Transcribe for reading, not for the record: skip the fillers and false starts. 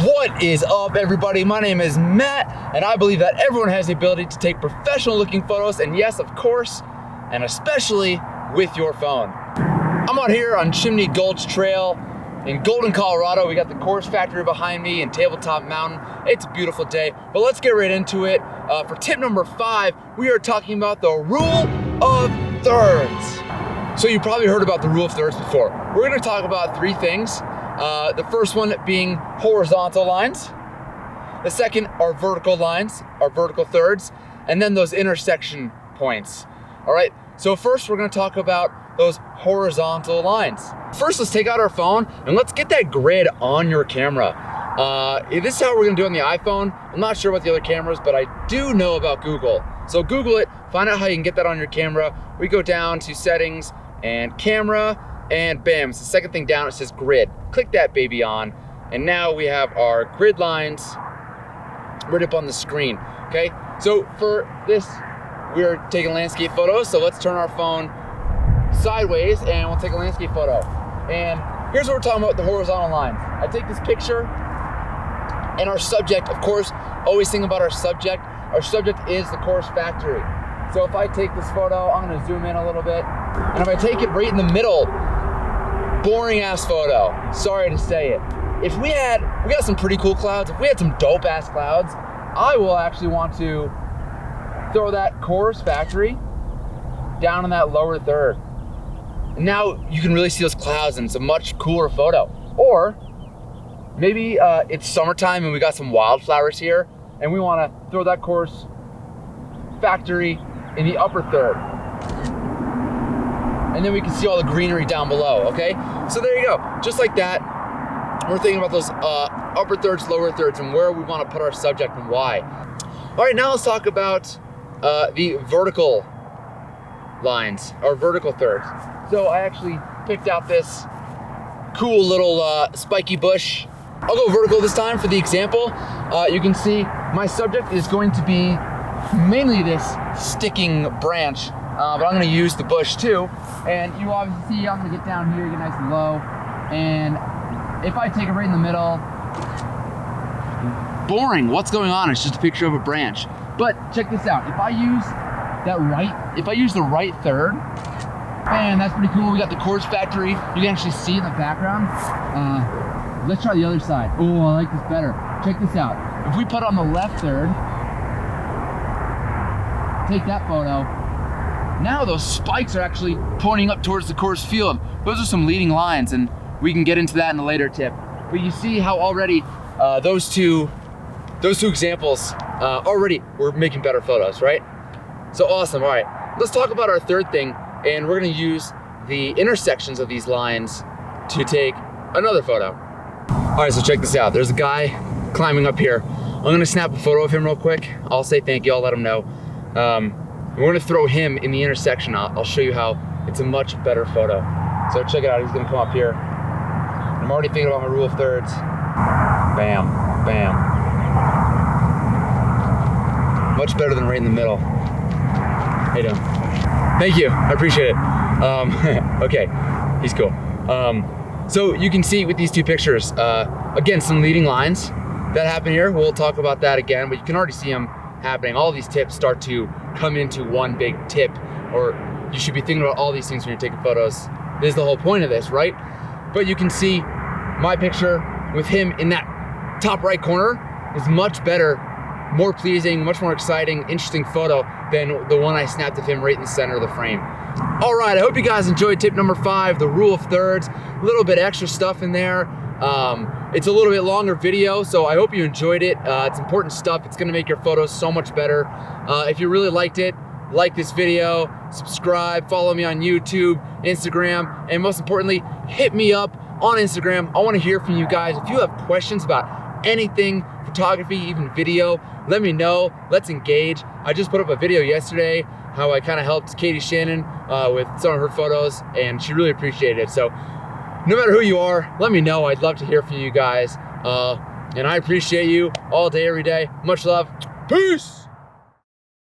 What is up, everybody? My name is Matt, and I believe that everyone has the ability to take professional looking photos, and yes, of course, and especially with your phone. I'm out here on Chimney Gulch Trail in Golden, Colorado. We got the Course Factory behind me and Tabletop Mountain. It's a beautiful day, but let's get right into it. For tip number 5, we are talking about the rule of thirds. So you probably heard about the rule of thirds before. We're gonna talk about 3 things. The first one being horizontal lines. The second are vertical lines, or vertical thirds, and then those intersection points. All right, so first we're gonna talk about those horizontal lines. First, let's take out our phone and let's get that grid on your camera. This is how we're gonna do it on the iPhone. I'm not sure about the other cameras, but I do know about Google. So Google it, find out how you can get that on your camera. We go down to settings and camera, and bam, it's the second thing down, it says grid. Click that baby on, and now we have our grid lines right up on the screen, okay? So for this, we're taking landscape photos, so let's turn our phone sideways and we'll take a landscape photo. And here's what we're talking about, the horizontal lines. I take this picture, and our subject, of course, always think about our subject. Our subject is the Course Factory. So if I take this photo, I'm gonna zoom in a little bit, and if I take it right in the middle, boring ass photo, sorry to say it. If we got some pretty cool clouds, if we had some dope ass clouds, I will actually want to throw that Course Factory down in that lower third. And now you can really see those clouds and it's a much cooler photo. Or maybe it's summertime and we got some wildflowers here and we wanna throw that Course Factory in the upper third. And then we can see all the greenery down below, okay? So there you go, just like that. We're thinking about those upper thirds, lower thirds, and where we wanna put our subject and why. All right, now let's talk about the vertical lines, or vertical thirds. So I actually picked out this cool little spiky bush. I'll go vertical this time for the example. You can see my subject is going to be mainly this sticking branch, but I'm gonna use the bush too. And you obviously see I'm gonna get down here, get nice and low. And if I take it right in the middle, boring, what's going on? It's just a picture of a branch. But check this out, if I use the right third, man, that's pretty cool. We got the Course Factory. You can actually see in the background. Let's try the other side. Oh, I like this better. Check this out. If we put on the left third, take that photo, now those spikes are actually pointing up towards the course field. Those are some leading lines, and we can get into that in a later tip. But you see how already those two examples already we're making better photos, right? So awesome. All right, let's talk about our third thing, and we're gonna use the intersections of these lines to take another photo. All right, so check this out. There's a guy climbing up here. I'm gonna snap a photo of him real quick. I'll say thank you, I'll let him know. We're gonna throw him in the intersection. I'll show you how it's a much better photo. So check it out, he's gonna come up here. I'm already thinking about my rule of thirds. Bam, bam. Much better than right in the middle. How you doing? Thank you, I appreciate it. Okay, he's cool. So you can see with these 2 pictures, again, some leading lines that happen here. We'll talk about that again, but you can already see them happening. All these tips start to come into one big tip, or you should be thinking about all these things when you're taking photos. This is the whole point of this, right? But you can see my picture with him in that top right corner is much better, more pleasing, much more exciting, interesting photo than the one I snapped of him right in the center of the frame. All right, I hope you guys enjoyed tip number 5, the rule of thirds. A little bit extra stuff in there. It's a little bit longer video, so I hope you enjoyed it. It's important stuff. It's gonna make your photos so much better. If you really liked it, like this video, subscribe, follow me on YouTube, Instagram, and most importantly, hit me up on Instagram. I wanna hear from you guys. If you have questions about anything, photography, even video, let me know, let's engage. I just put up a video yesterday, how I kinda helped Katie Shannon with some of her photos, and she really appreciated it. So no matter who you are, let me know. I'd love to hear from you guys. And I appreciate you all day, every day. Much love. Peace.